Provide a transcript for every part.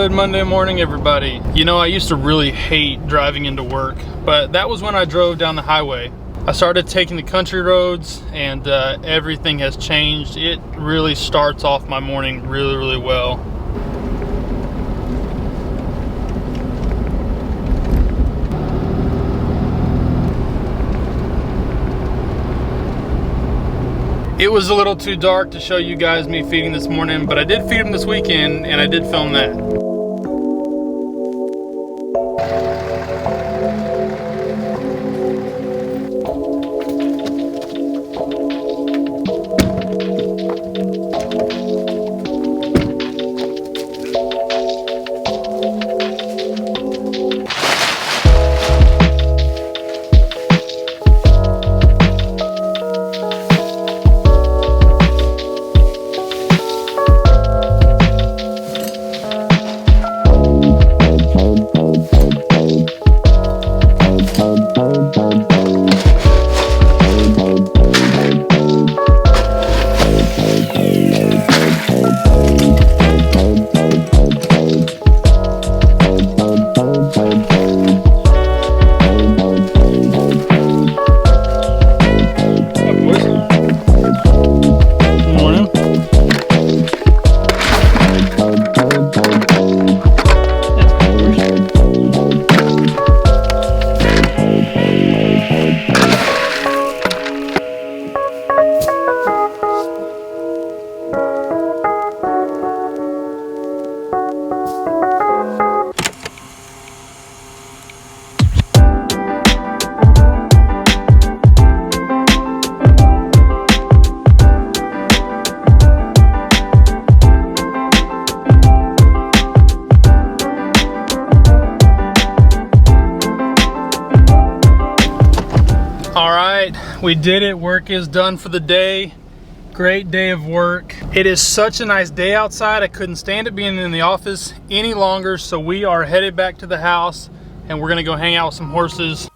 Good Monday morning, everybody. You know, I used to really hate driving into work, but that was when I drove down the highway. I started taking the country roads and everything has changed. It really starts off my morning really well. It was a little too dark to show you guys me feeding this morning, but I did feed them this weekend and I did film that. We did it. Work is done for the day. Great day of work. It is such a nice day outside. I couldn't stand it being in the office any longer, so we are headed back to the house and we're gonna go hang out with some horses.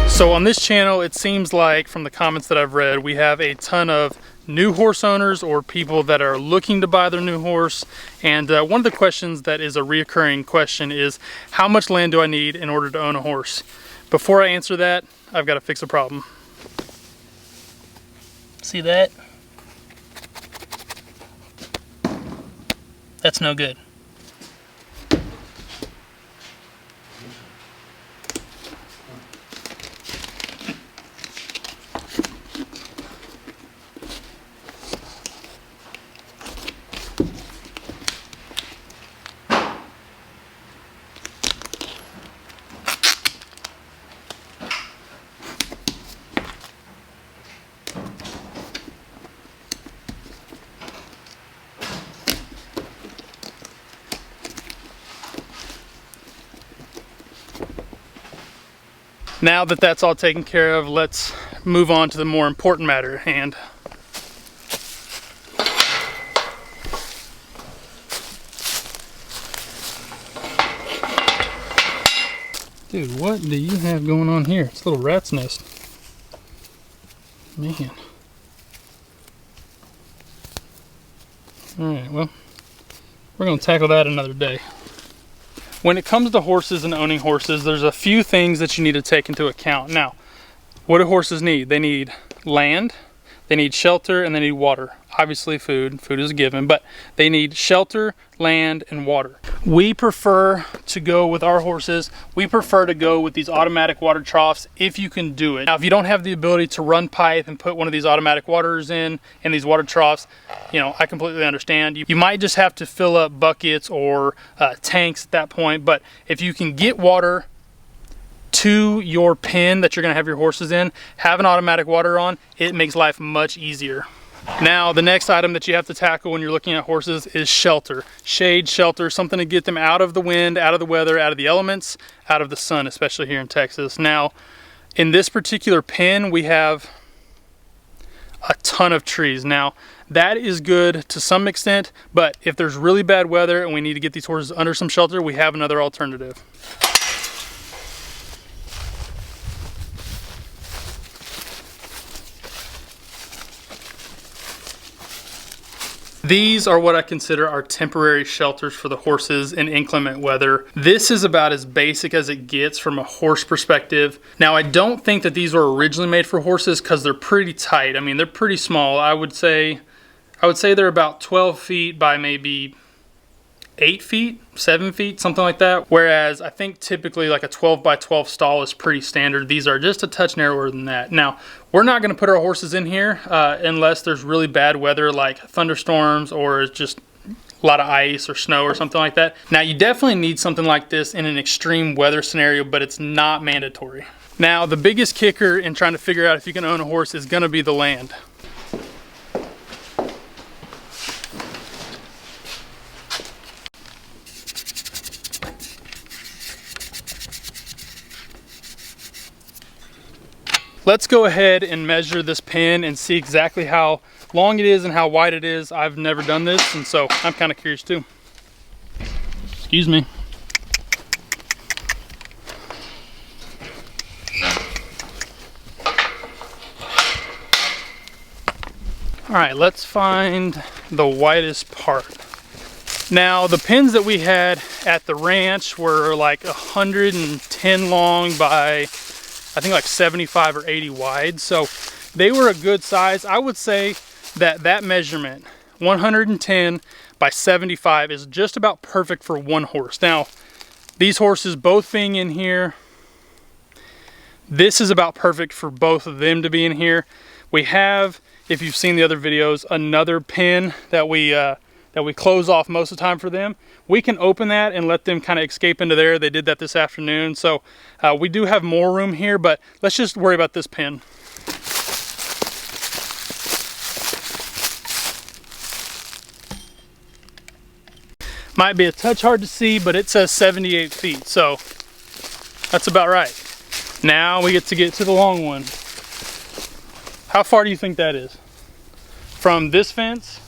So on this channel, it seems like from the comments that I've read, we have a ton of new horse owners or people that are looking to buy their new horse. And one of the questions that is a reoccurring question is, how much land do I need in order to own a horse? Before I answer that, I've got to fix a problem. See that? That's no good. Now that that's all taken care of, let's move on to the more important matter at hand. Dude, what do you have going on here? It's a little rat's nest. Man. Alright, well, we're going to tackle that another day. When it comes to horses and owning horses, there's a few things that you need to take into account. Now, what do horses need? They need land, They need shelter and they need water. Obviously food is a given, but they need shelter, land, and water. We prefer to go with our horses, we prefer to go with these automatic water troughs if you can do it. Now, if you don't have the ability to run pipe and put one of these automatic waters in these water troughs, you know, I completely understand. You might just have to fill up buckets or tanks at that point, but if you can get water to your pen that you're gonna have your horses in, have an automatic water on, it makes life much easier. Now, the next item that you have to tackle when you're looking at horses is shelter. Shade, shelter, something to get them out of the wind, out of the weather, out of the elements, out of the sun, especially here in Texas. Now, in this particular pen, we have a ton of trees. Now, that is good to some extent, but if there's really bad weather and we need to get these horses under some shelter, we have another alternative. These are what I consider our temporary shelters for the horses in inclement weather. This is about as basic as it gets from a horse perspective. Now, I don't think that these were originally made for horses because they're pretty tight. I mean, they're pretty small. I would say they're about 12 feet by maybe 8 feet, 7 feet, something like that. Whereas I think typically like a 12 by 12 stall is pretty standard. These are just a touch narrower than that. Now, we're not gonna put our horses in here unless there's really bad weather like thunderstorms or just a lot of ice or snow or something like that. Now, you definitely need something like this in an extreme weather scenario, but it's not mandatory. Now, the biggest kicker in trying to figure out if you can own a horse is gonna be the land. Let's go ahead and measure this pen and see exactly how long it is and how wide it is. I've never done this, and so I'm kind of curious too. Excuse me. All right, let's find the widest part. Now, the pens that we had at the ranch were like 110 long by I think like 75 or 80 wide, so they were a good size. I would say that that measurement, 110 by 75, is just about perfect for one horse. Now, these horses both being in here, this is about perfect for both of them to be in here. We have, if you've seen the other videos, another pen that we close off most of the time for them. We can open that and let them kind of escape into there. They did that this afternoon. So we do have more room here, but let's just worry about this pen. Might be a touch hard to see, but it says 78 feet. So that's about right. Now we get to the long one. How far do you think that is? From this fence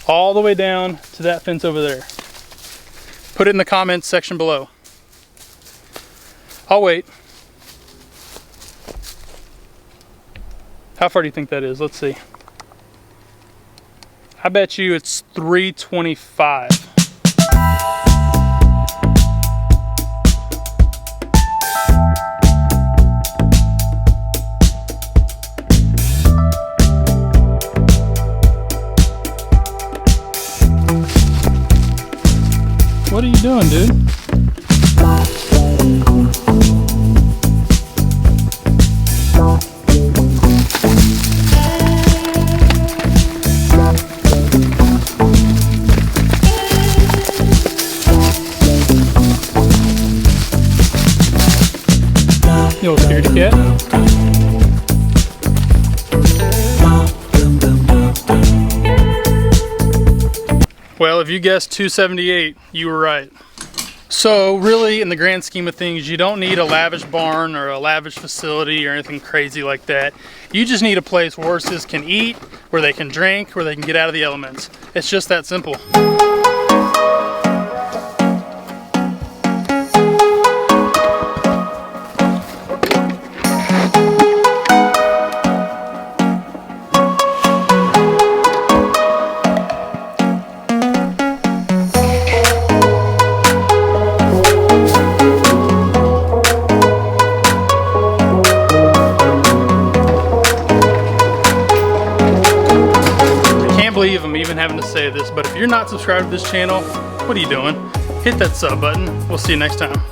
all the way down to that fence over there. Put it in the comments section below. I'll wait. How far do you think that is? Let's see. I bet you it's 325. What are you doing, dude? You little scaredy cat. Well, if you guessed 278, you were right. So really, in the grand scheme of things, you don't need a lavish barn or a lavish facility or anything crazy like that. You just need a place where horses can eat, where they can drink, where they can get out of the elements. It's just that simple. believe I'm even having to say this, but if you're not subscribed to this channel, what are you doing? Hit that sub button. We'll see you next time.